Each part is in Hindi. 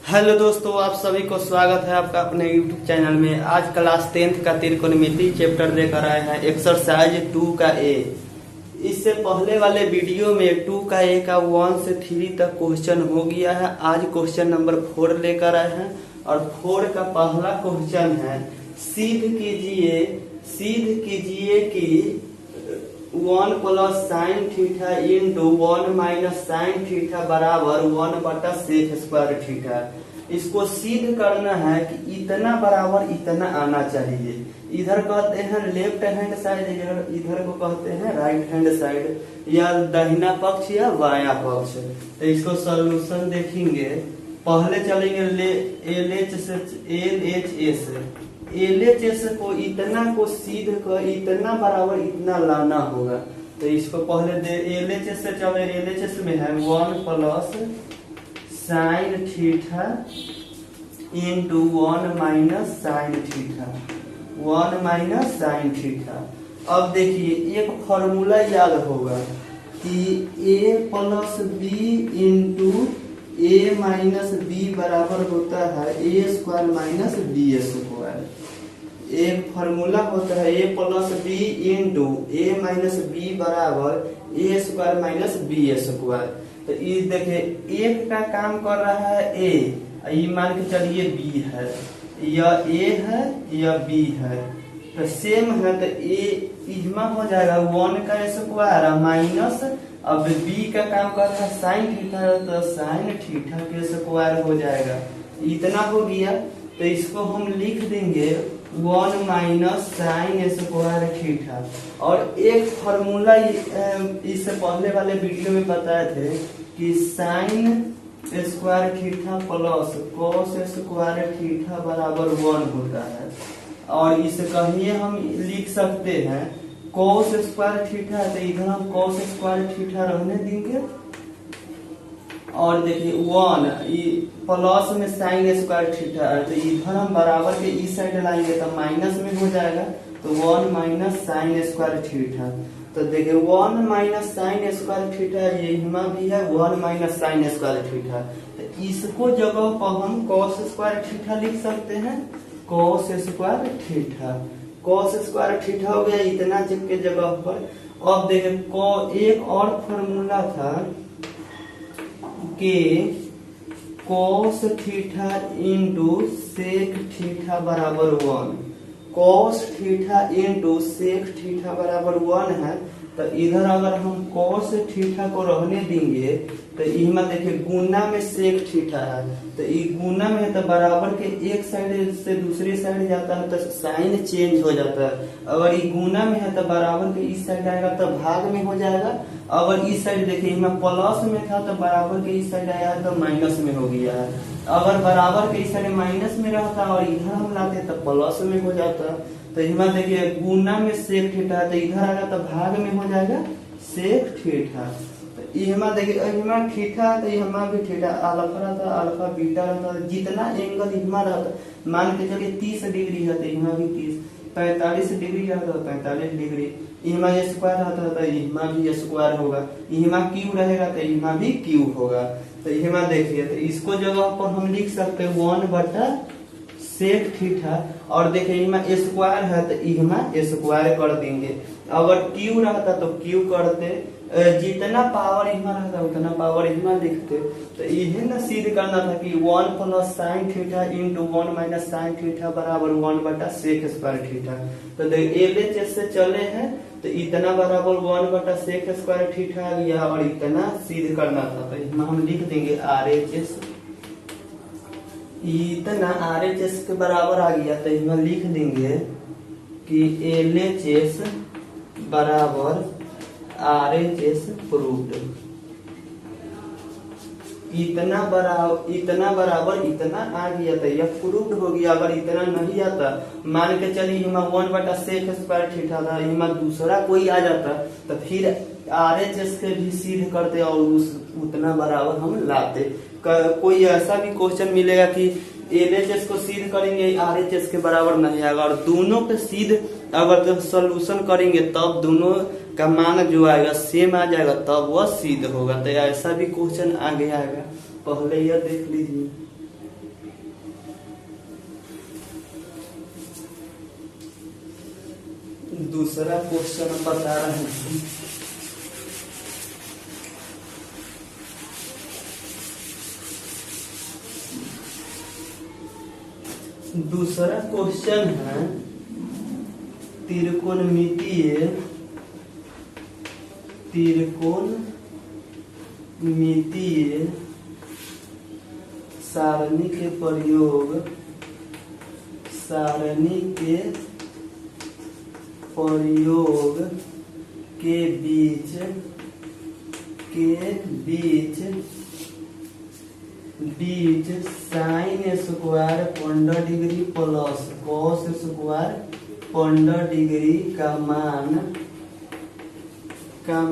हेलो दोस्तों, आप सभी को स्वागत है आपका अपने यूट्यूब चैनल में। आज क्लास 10th का त्रिकोणमिति चैप्टर लेकर आए हैं एक्सरसाइज 2 का ए। इससे पहले वाले वीडियो में 2 का ए का 1 से 3 तक क्वेश्चन हो गया है। आज क्वेश्चन नंबर 4 लेकर आए हैं और 4 का पहला क्वेश्चन है सिद्ध कीजिए कि 1 plus sine theta into 1 minus sine theta बराबर 1/sec स्क्वायर थीटा। इसको सिद्ध करना है कि इतना बराबर इतना आना चाहिए। इधर कहते हैं लेफ्ट हैंड साइड, इधर को कहते हैं राइट हैंड साइड, या दाहिना पक्ष या बायां पक्ष। तो इसको सॉल्यूशन देखेंगे। पहले चलेंगे LHS को इतना को सीध कर इतना बराबर इतना लाना होगा। तो इसको पहले LHS से चले। LHS में है 1 plus sine theta into 1 minus sine theta, 1 minus sine theta. अब देखिए एक फॉर्मूला याद होगा कि a plus B into a minus B बराबर होता है a square minus B square. एक फार्मूला होता है a plus B into a minus B बराबर a square minus B square. तो ये देखिए एक का काम कर रहा है a, ये मान के चलिए b है, या a है या b है, तो सेम है। तो a इजमा हो जाएगा 1 का स्क्वायर माइनस, अब b का काम कर रहा है साइन थीटा, तो साइन थीटा के स्क्वायर हो जाएगा। इतना हो गया। तो इसको हम लिख देंगे 1 माइनस साइन स्क्वायर थीटा। और एक फॉर्मूला इससे पहले वाले वीडियो में बताए थे कि sign square theta plus cos square theta बराबर 1 होता है। और इसे कहिए हम लिख सकते हैं कॉस स्क्वायर थीटा है, तो इधर हम कॉस स्क्वायर थीटा रहने देंगे। और देखिए 1 प्लस में साइन स्क्वायर थीटा है, तो इधर हम बराबर के इस साइड लाएंगे तो माइनस में हो जाएगा। तो 1 माइनस साइन स्क्वायर थीटा। तो देखिए 1 माइनस साइन स्क्वायर थीटा ये हिमा भी है 1 माइनस साइन स्क्वायर थीटा। तो इसको जगह पर हम कॉस स्क्वायर थीटा लिख सकते हैं, cos square theta. Cos square theta हो गया इतना के जगह पर। अब देखिए एक और फॉर्मूला था कि cos theta into sec theta बराबर 1। Cos theta into sec theta बराबर 1 है। तो इधर अगर हम कॉस थीटा को रहने देंगे तो इसमें देखिए गुना में सेक थीटा है, तो ये गुना में है तो बराबर के एक साइड से दूसरी साइड जाता है तो साइन चेंज हो जाता है। अगर ये गुना में है तो बराबर के इस साइड आएगा तो भाग में हो जाएगा। अगर इस साइड देखिए इसमें प्लस में था तो बराबर के इस साइड आया तो माइनस में हो गया है। अगर बराबर के इस साइड माइनस में रहता और इधर हम लाते तो प्लस में हो जाता। तो इसमें देखिए गुना में सेक थीटा, तो इधर आएगा तो भाग में हो जाएगा सेक थीटा। तो इसमें देखिए इसमें थीटा तो इसमें भी थीटा, अल्फा रहता अल्फा बीटा रहता, जितना एंगल इसमें रहता मान के चलिए 30 डिग्री है तो इसमें भी 30, 45 डिग्री रहता है 45 डिग्री। इसमें स्क्वायर रहता है तो इसमें भी स्क्वायर होगा, इसमें क्यू रहेगा तो इसमें भी क्यू होगा। तो इसमें देखिए तो इसको जगह पर हम लिख सकते हैं 1/sec थीटा। और देखिए इसमें स्क्वायर है तो इसमें स्क्वायर कर देंगे। अगर क्यू रहता तो क्यू करते, जितना पावर इसमें रहता उतना पावर इसमें लिखते। तो यही ना सिद्ध करना था कि 1 plus sine theta into 1 minus sine theta बराबर 1/sec स्क्वायर थीटा। तो LHS से चले हैं तो इतना बराबर 1/sec स्क्वायर थीटा आ गया और इतना सिद्ध करना था। तो इसमें हम लिख देंगे RHS, इतना RHS के बराबर आ गया। तो इसमें लिख देंगे कि LHS बराबर RHS प्रूव्ड। इतना बराबर इतना आ गया तो यह प्रूव्ड हो गया। अगर इतना नहीं आता मान के चलिए इसमें 1/sec स्क्वायर थीटा था, इसमें दूसरा कोई आ जाता तो फिर RHS के भी सिद्ध करते और उतना बराबर हम लाते। कोई ऐसा भी क्वेश्चन मिलेगा कि LHS को सिद्ध करेंगे RHS के बराबर नहीं आएगा, और दोनों के सिद्ध अगर सोल्यूशन करेंगे तब दोनों का मान जो आएगा सेम आ जाएगा तब वह सिद्ध होगा। तो ऐसा भी क्वेश्चन आगे आएगा, पहले यह देख लीजिए। दूसरा क्वेश्चन बता रहे हैं। दूसरा क्वेश्चन है त्रिकोणमितीय सारणी के प्रयोग के बीच sine square 15 degree plus cos square 15 degree का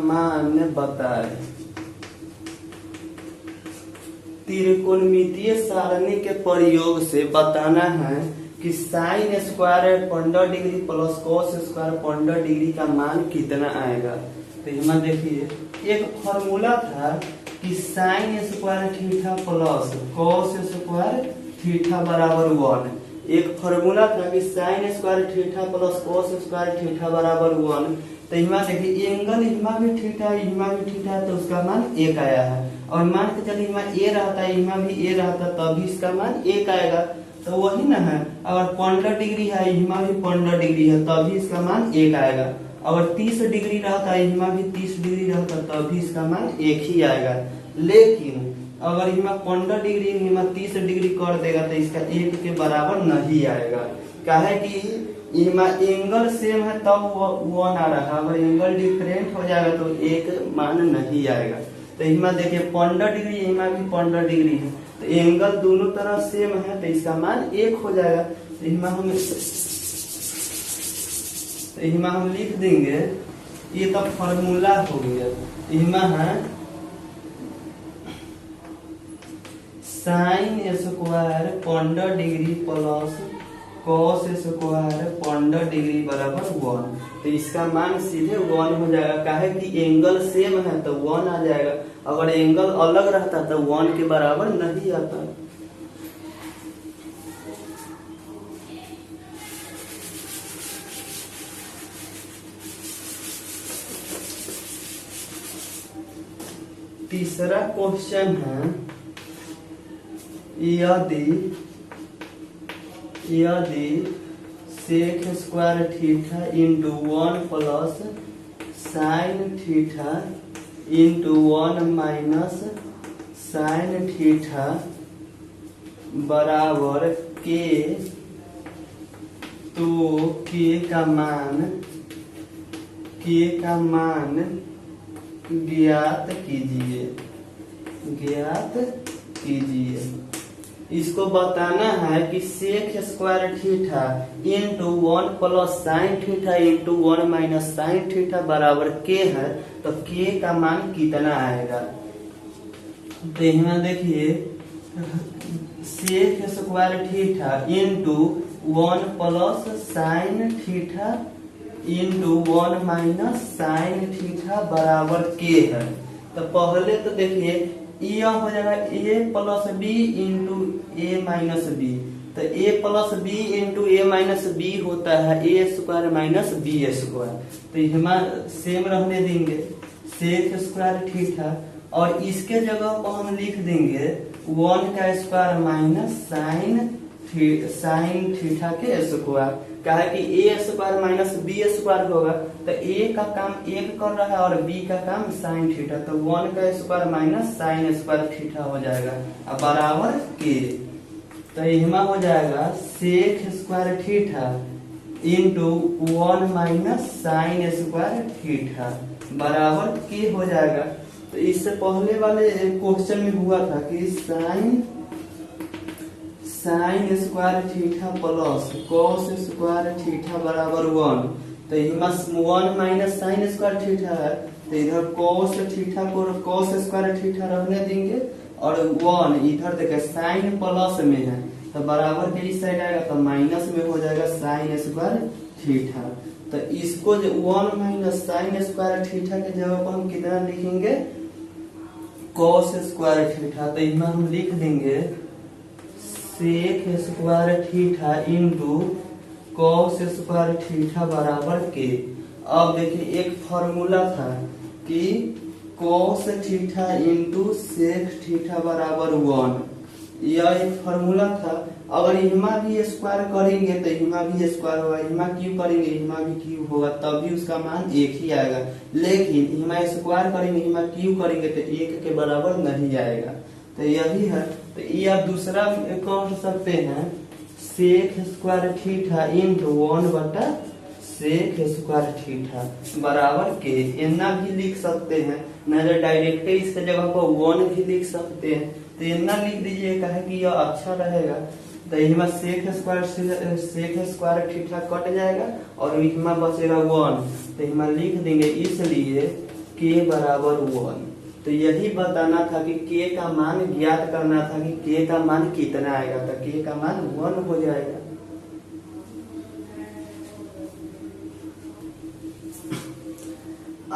मान बताए। त्रिकोणमितीय सारणी के प्रयोग से बताना है कि sign square 15 degree plus cos square 15 degree का मान कितना आएगा। तो यहाँ देखिए एक फॉर्मूला था कि sign square theta plus cos square theta बराबर 1। एक फॉर्मूला था कि sign square theta plus cos square theta बराबर 1। तो यहाँ देखिए एंगल यहाँ भी थीटा है तो उसका मान 1 आया है। और मान के चलिए यहाँ ए रहता है यहाँ भी ए रहता तभी इसका मान 1 आएगा। तो वही ना है, अगर 15 डिग्री है यहाँ भी 15 डिग्री है तभी इसका मान 1 आएगा। अगर 30 डिग्री रहता है यहाँ भी 30 डिग्री रहता तभी इसका मान 1 ही आएगा। लेकिन अगर यहाँ 15 डिग्री यहाँ 30 डिग्री कर देगा तो इसका 1 के बराबर नहीं आएगा। काहे कि यहाँ एंगल सेम है तब 1 आ रहा है, अगर एंगल डिफरेंट हो जाएगा तो 1 मान नहीं आएगा। तो यहाँ देखिए 15 डिग्री यहाँ भी 15 डिग्री है तो एंगल दोनों तरफ सेम है तो इसका मान 1 हो जाएगा। तो यहाँ हम लिख देंगे, ये तो फॉर्मूला हो गया। यहाँ है sign square 15 degree plus cos square 15 degree बराबर 1। तो इसका मान सीधे 1 हो जाएगा। काहे कि एंगल सेम है तो 1 आ जाएगा। अगर एंगल अलग रहता तो 1 के बराबर नहीं आता। तीसरा क्वेश्चन है यदि sec square theta into 1 plus sine theta into 1 minus sine theta बराबर के, तो के का मान ज्ञात कीजिए। इसको बताना है कि sec square theta into 1 plus sine theta into 1 minus sine theta बराबर के है, तो के का मान कितना आएगा। तो यहाँ देखिए sec square theta into 1 plus sine theta into 1 minus sine theta बराबर के है। तो पहले तो देखिए यह हो जाएगा a plus B into A minus B. तो a plus B into A minus B होता है A square minus B square. तो यहाँ सेम रहने देंगे सेक स्क्वायर थीटा और इसके जगह पर हम लिख देंगे 1 का स्क्वायर माइनस साइन थीटा के स्क्वायर। क्या है कि ए स्क्वायर माइनस बी स्क्वायर होगा तो ए का काम 1 कर रहा है और बी का काम साइन थीटा। तो 1 का square minus sine square theta हो जाएगा अब बराबर के। तो यहाँ हो जाएगा sec square theta into 1 minus sine square theta बराबर के हो जाएगा। तो इससे पहले वाले क्वेश्चन में हुआ था कि sign square theta plus cos square theta बराबर 1। तो यहाँ 1 माइनस साइन स्क्वायर थीटा है तो इधर कॉस थीटा को कॉस स्क्वायर थीटा रहने देंगे और 1 इधर देखिए साइन प्लस में है तो बराबर के इस साइड आएगा तो माइनस में हो जाएगा साइन स्क्वायर थीटा। तो इसको जो 1 माइनस साइन स्क्वायर थीटा के जगह पर हम कितना लिखेंगे कॉस स्क्वायर थीटा। तो यहाँ हम लिख देंगे sec square theta into cos square theta बराबर के। अब देखिए एक फॉर्मूला था कि cos theta into sec theta बराबर 1, यह एक फॉर्मूला था। अगर इमा भी स्क्वायर करेंगे तो इमा भी स्क्वायर होगा, इमा क्यूब करेंगे इमा भी क्यूब होगा, तभी उसका मान एक ही आएगा। लेकिन इमा स्क्वायर करेंगे इमा क्यूब करेंगे तो एक के बराबर नहीं आएगा। तो यही है। तो ये आप दूसरा कह सकते हैं sec square theta into 1 sec square theta बराबर के। इतना भी लिख सकते हैं, नहीं तो डायरेक्ट इसके जगह पर 1 भी लिख सकते हैं। तो इतना लिख दीजिए, कहे कि यह अच्छा रहेगा। तो इसमें सेक स्क्वायर थीटा कट जाएगा और इसमें बचेगा 1। तो इसमें लिख देंगे इसलिए के बराबर 1। तो यही बताना था कि के का मान ज्ञात करना था कि के का मान कितना आएगा। तो के का मान 1 हो जाएगा।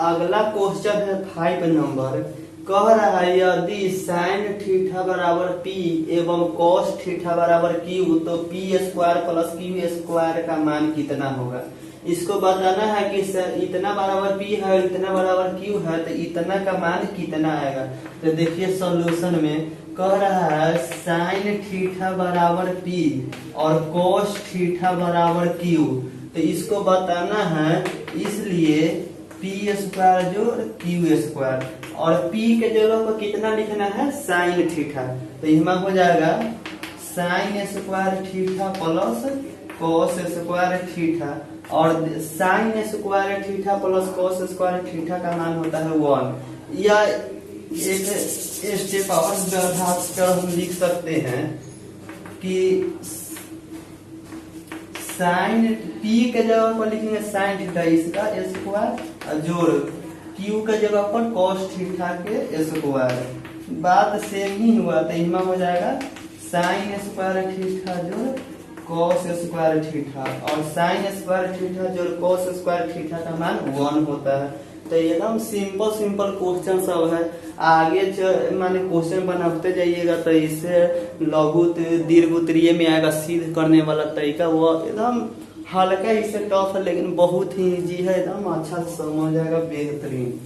अगला क्वेश्चन है 5 नंबर, कह रहा है यदि साइन थीटा बराबर पी एवं कॉस थीटा बराबर क्यू तो P square plus Q square का मान कितना होगा। इसको बताना है कि इतना बराबर पी है इतना बराबर क्यू है तो इतना का मान कितना आएगा। तो देखिए सॉल्यूशन में कह रहा है साइन थीटा बराबर पी और कॉस थीटा बराबर क्यू। तो इसको बताना है, इसलिए पी स्क्वायर जोड़ क्यू स्क्वायर और पी के जगह पर कितना लिखना है साइन थीटा। तो इसमें हो जाएगा sine square theta plus cos square theta और sine square theta plus cos square theta का मान होता है 1। या एक स्टेप और बढ़ाकर हम लिख सकते हैं कि साइन पी के जगह पर लिखेंगे साइन थीटा इसका स्क्वायर जोड़ क्यू के जगह पर कॉस थीटा के स्क्वायर। बात सेम ही हुआ। तो इनमें हो जाएगा साइन स्क्वायर थीटा जोड़ कॉस स्क्वायर थीटा और साइन स्क्वायर थीटा जोड़ कॉस स्क्वायर थीटा का मान 1 होता है। तो एकदम सिंपल क्वेश्चन सब है। आगे माने क्वेश्चन बनाते जाइएगा तो इससे लघु दीर्घ उत्तरीय में आएगा सिद्ध करने वाला तरीका, वो एकदम हल्का इससे टफ है लेकिन बहुत ही इजी है, एकदम अच्छा समझ आएगा, बेहतरीन।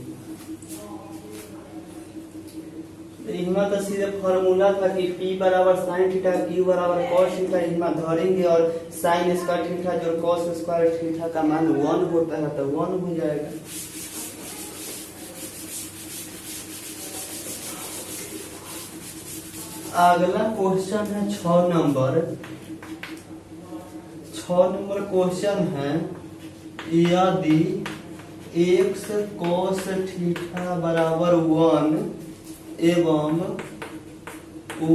इनमें तो सीधे फॉर्मूला था कि P बराबर साइन थीटा Q बराबर कॉस थीटा, इनमें धरेंगे और साइन स्क्वायर थीटा जो कॉस स्क्वायर थीटा का मान 1 होता है तो 1 हो जाएगा। अगला क्वेश्चन है 6 नंबर क्वेश्चन है यदि x cos थीटा बराबर 1 एवं y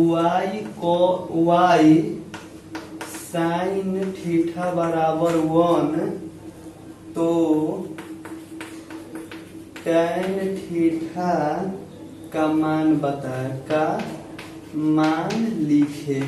साइन थीटा बराबर 1 तो tan थीटा का मान बताए, का मान लिखे।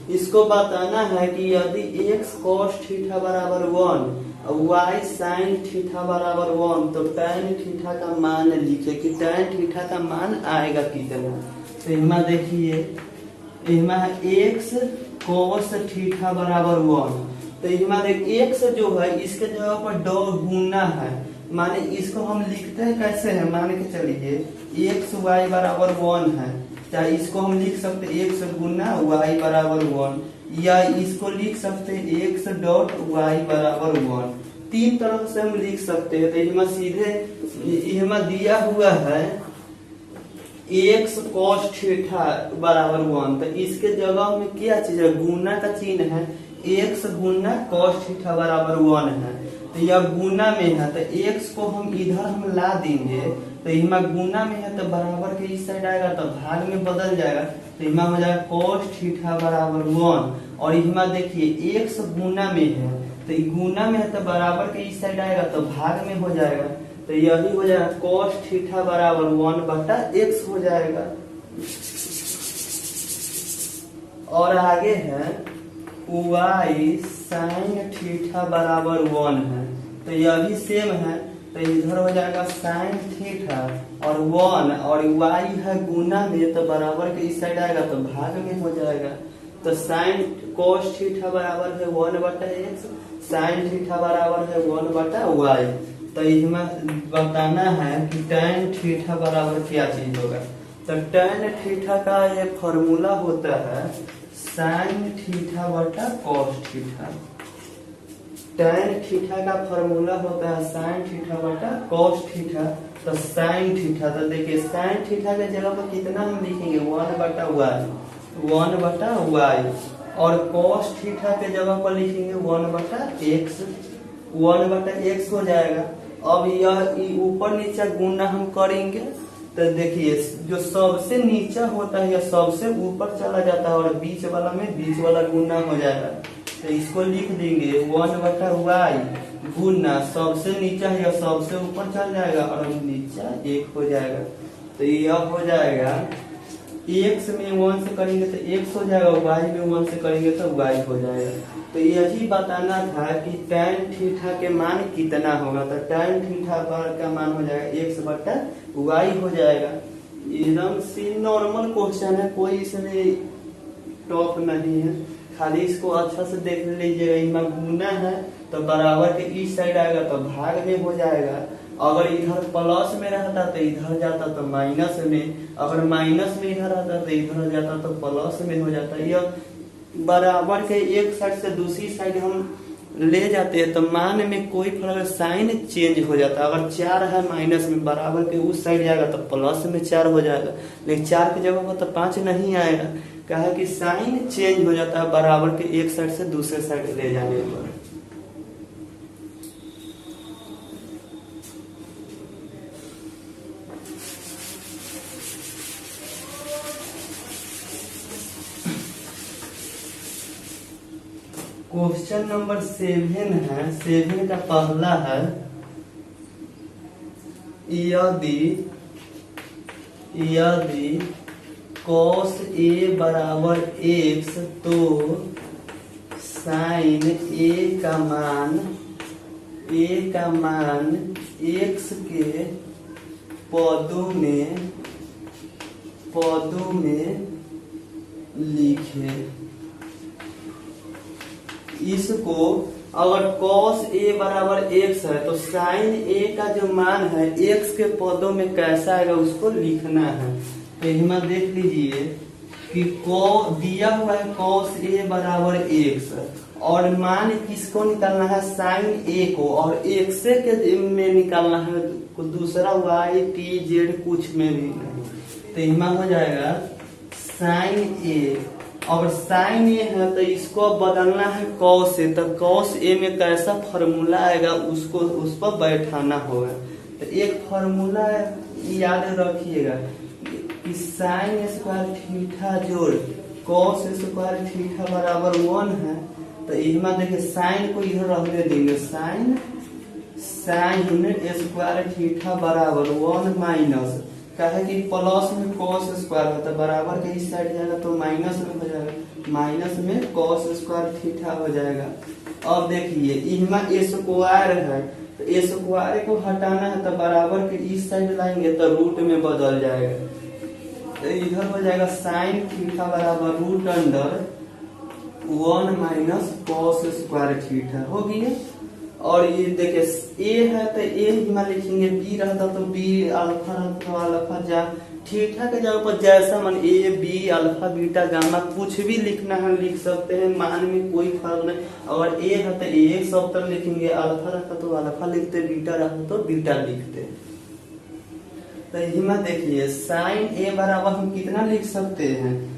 इसको बताना है कि यदि x cos थीटा बराबर 1 और y sin थीटा बराबर 1 तो tan थीटा का मान लिखे कि tan थीटा का मान आएगा कितना। तो इसमें देखिए इसमें है x cos थीटा बराबर 1। तो इसमें देख x जो है इसके जगह पर दो गुना है, माने इसको हम लिखते हैं कैसे है, मान के चलिए x y बराबर 1 है, चाहे इसको हम लिख सकते x गुना y बराबर 1 या इसको लिख सकते x डॉट y बराबर 1। 3 तरह से हम लिख सकते हैं। तो इसमें सीधे इसमें दिया हुआ है x cos थीटा बराबर 1, तो इसके जगह में क्या चीज है, गुना का चिन्ह है, x गुना cos थीटा बराबर 1 है। तो यह गुना में है तो x को हम इधर हम ला देंगे, तो इसमें गुना में है तो बराबर के इस साइड आएगा तो भाग में बदल जाएगा। तो इसमें हो जाएगा cos थीटा बराबर 1 और इसमें देखिए x गुना में है तो गुना में है तो बराबर के इस साइड आएगा तो भाग में हो जाएगा। तो यही हो जाएगा cos थीटा बराबर 1/x हो जाएगा। और आगे है y साइन थीटा बराबर 1 है, तो यह भी सेम है। तो इधर हो जाएगा साइन थीटा और 1 और y है गुना में तो बराबर के इस साइड आएगा तो भाग में हो जाएगा। तो साइन cos थीटा बराबर है 1/x, साइन थीटा बराबर है 1/y। तो इसमें बताना है कि tan थीटा बराबर क्या चीज होगा। तो tan थीटा का ये फॉर्मूला होता है साइन थीटा बटा cos थीटा। tan थीटा का फॉर्मूला होता है साइन थीटा बटा cos थीटा। तो साइन थीटा, तो देखिए साइन थीटा के जगह पर कितना हम लिखेंगे 1/y और cos थीटा के जगह पर लिखेंगे 1/x हो जाएगा। अब यह ऊपर नीचे गुणा हम करेंगे तो देखिए जो सबसे नीचा होता है या सबसे ऊपर चला जाता है और बीच वाला में बीच वाला गुणा हो जाएगा। तो इसको लिख देंगे 1/y गुना सबसे नीचा है या सबसे ऊपर चल जाएगा और नीचा 1 हो जाएगा। तो यह हो जाएगा x में 1 से करेंगे तो x हो जाएगा, y में 1 से करेंगे तो y हो जाएगा। तो यही बताना था कि tan थीटा के मान कितना होगा। तो tan थीटा का मान हो जाएगा x/y हो जाएगा। एकदम सी नॉर्मल क्वेश्चन है, कोई इसमें टॉप नहीं है, खाली इसको अच्छा से देख लीजिएगा। इनमें गुना है तो बराबर के इस साइड आएगा तो भाग में हो जाएगा। अगर इधर प्लस में रहता तो इधर जाता तो माइनस में, अगर माइनस में इधर आता तो इधर जाता तो प्लस में हो जाता। यह बराबर के एक साइड से दूसरी साइड हम ले जाते हैं तो मान में कोई फर्क, साइन चेंज हो जाता है। अगर 4 है माइनस में, बराबर के उस साइड जाएगा तो प्लस में 4 हो जाएगा, लेकिन 4 की जगह पर तो 5 नहीं आएगा। कहा कि साइन चेंज हो जाता है बराबर के एक साइड से दूसरे साइड ले जाने पर। क्वेश्चन नंबर 7 है, 7 का पहला है यदि cos a बराबर x तो sin a का मान x के पदों में लिखे। इसको अगर cos a बराबर x है तो sin a का जो मान है x के पदों में कैसा आएगा उसको लिखना है। तो इसमें देख लीजिए कि दिया हुआ है cos a बराबर x और मान किसको निकालना है sin a को, और x के में निकालना है दूसरा y t z कुछ में भी नहीं। तो इसमें हो जाएगा sin a, और sin a है तो इसको बदलना है cos a। तो cos a में कैसा फॉर्मूला आएगा उसको उस पर बैठाना होगा। तो एक फॉर्मूला याद रखिएगा कि sin स्क्वायर थीटा जोड़ cos स्क्वायर थीटा बराबर 1 है। तो इसमें देखिए साइन को इधर रखने देंगे, साइन स्क्वायर थीटा बराबर 1 माइनस कहे कि प्लस में cos स्क्वायर होता है, बराबर के इस साइड जाएगा तो माइनस में हो जाएगा, माइनस में cos स्क्वायर थीटा हो जाएगा। अब देखिए इसमें स्क्वायर है तो स्क्वायर को हटाना है तो बराबर के इस साइड लाएंगे तो रूट में बदल जाएगा। तो इधर हो जाएगा साइन थीटा बराबर √1 माइनस cos स्क्वायर थीटा हो गया। और ये देखिए ए है तो ए में लिखेंगे, बी रहता तो बी, अल्फा रहता तो अल्फा, जा थीटा के जगह पर जैसा मान A B alpha beta gamma कुछ भी लिखना है लिख सकते हैं, मान में कोई फर्क नहीं। अगर ए है तो ए सब तरह लिखेंगे, अल्फा रहता तो अल्फा लिखते, बीटा रहता तो बीटा लिखते। तो इसमें देखिए साइन ए बराबर हम कितना लिख सकते हैं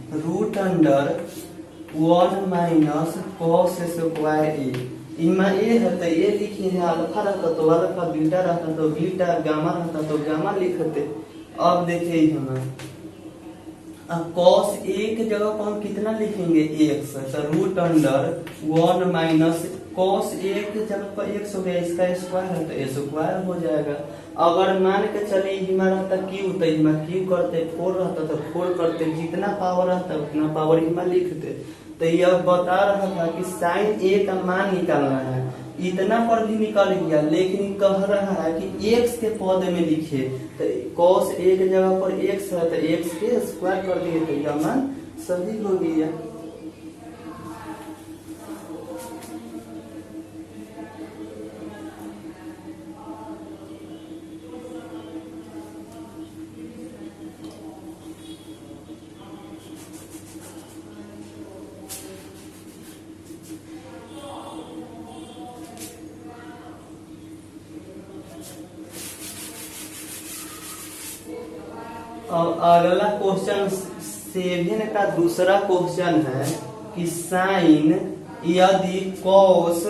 √1 माइनस cos स्क्वायर ए। इनमें ए है तो ए लिखिए, अल्फा रहता तो अल्फा, बीटा रहता तो बीटा, गामा रहता तो गामा लिखते। अब देखिए हमें cos a के जगह पर हम कितना लिखेंगे x, तो √1 माइनस cos a के जगह पर x हो गया, इसका स्क्वायर है तो स्क्वायर हो जाएगा। अगर मान के चलिए हिमा रहता क्यू तो हिमा क्यू करते, 4 रहता तो 4 करते, जितना पावर रहता उतना पावर हिमा लिखते। तो यह बता रहा था कि साइन ए का मान निकालना है, इतना पर भी निकल गया, लेकिन कह रहा है कि x के पद में लिखे। तो cos a के जगह पर x है तो x के स्क्वायर कर दिए तो यह मान सही हो गया। अब अगला क्वेश्चन 7 का दूसरा क्वेश्चन है कि साइन यदि कॉस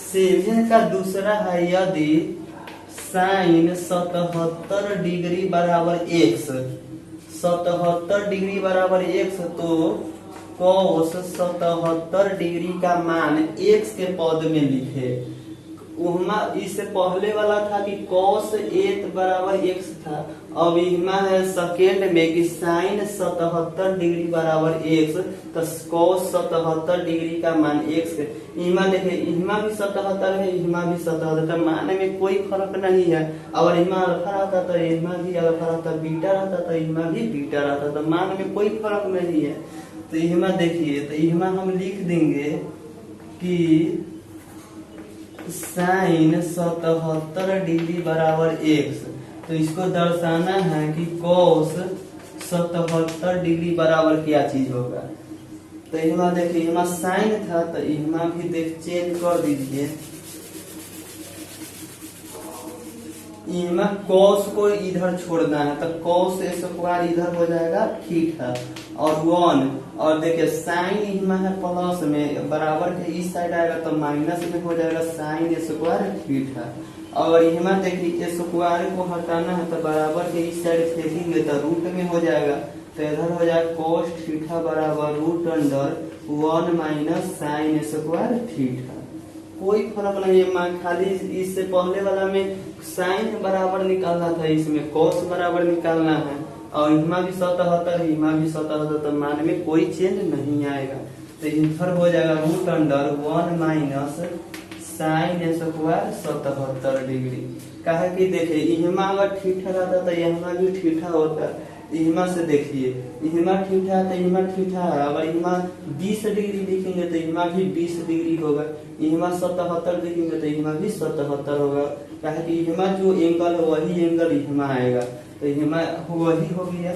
7 का दूसरा है यदि साइन 77 डिग्री बराबर x 77 डिग्री बराबर x तो कॉस 77 डिग्री का मान x के पद में लिखे। उहमा इससे पहले वाला था कि cos 8 बराबर x था। अब इहमा है सेकेंड में कि साइन 77 डिग्री बराबर x तो cos 77 डिग्री का मान x है। इहमा देखिए इहमा भी 77 है, इहमा भी 77 है, मान में कोई फर्क नहीं है। अगर इहमा अल्फा रहता तो इहमा भी अल्फा रहता, बीटा रहता तो इहमा भी बीटा रहता, तो मान में कोई फर्क नहीं है। तो इहमा देखिए तो इहमा हम लिख देंगे कि साइन 77 डिग्री बराबर x, तो इसको दर्शाना है कि cos 77 डिग्री बराबर क्या चीज होगा। तो इहमा देखिए इहमा साइन था तो इहमा भी देख चेंज कर दीजिए। इहमा cos को इधर छोड़ना है तो cos स्क्वायर इधर हो जाएगा थीटा और 1, और देखिए साइन इहमा है प्लस में, बराबर के इस साइड आएगा तो माइनस में हो जाएगा साइन स्क्वायर थीटा। और इहमा देखिए स्क्वायर को हटाना है तो बराबर के इस साइड फेंकेंगे तो रूट में हो जाएगा, तो इधर हो जाएगा cos थीटा बराबर root under 1 minus sine square theta. कोई फर्क नहीं है, मान खाली इससे पहले वाला में साइन बराबर निकालना था, इसमें cos बराबर निकालना है। और इहमा भी 77 इहमा भी 77, तो मान में कोई चेंज नहीं आएगा। तो इधर हो जाएगा root under 1 minus sine square 77 degree. कहा कि देखिए इहमा अगर थीटा रहता तो इहमा भी थीटा होता। इहमा से देखिए इहमा थीटा है तो इहमा थीटा है, अगर इहमा 20 डिग्री लिखेंगे तो इहमा भी 20 डिग्री होगा, इहमा 77 लिखेंगे तो इहमा भी 77 होगा। कहा कि इहमा जो एंगल है वही एंगल इहमा आएगा, तो इहमा वही हो गया।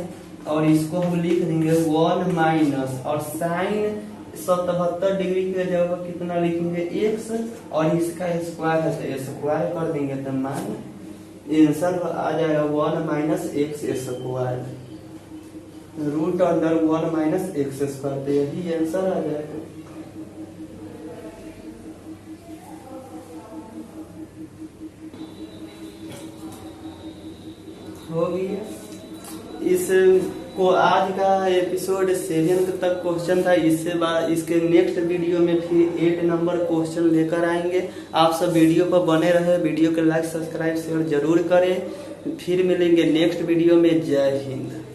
और इसको हम लिख देंगे 1 माइनस और साइन 77 डिग्री की जगह कितना लिखेंगे x, और इसका स्क्वायर है तो स्क्वायर कर देंगे तो मान आंसर आ जाएगा 1 minus x square root under 1 minus x square, तो यही आंसर आ जाएगा। हो गया। इस को आज का एपिसोड 7 तक क्वेश्चन था, इससे बाद इसके नेक्स्ट वीडियो में फिर 8 नंबर क्वेश्चन लेकर आएंगे। आप सब वीडियो पर बने रहे, वीडियो को लाइक सब्सक्राइब शेयर जरूर करें। फिर मिलेंगे नेक्स्ट वीडियो में। जय हिंद।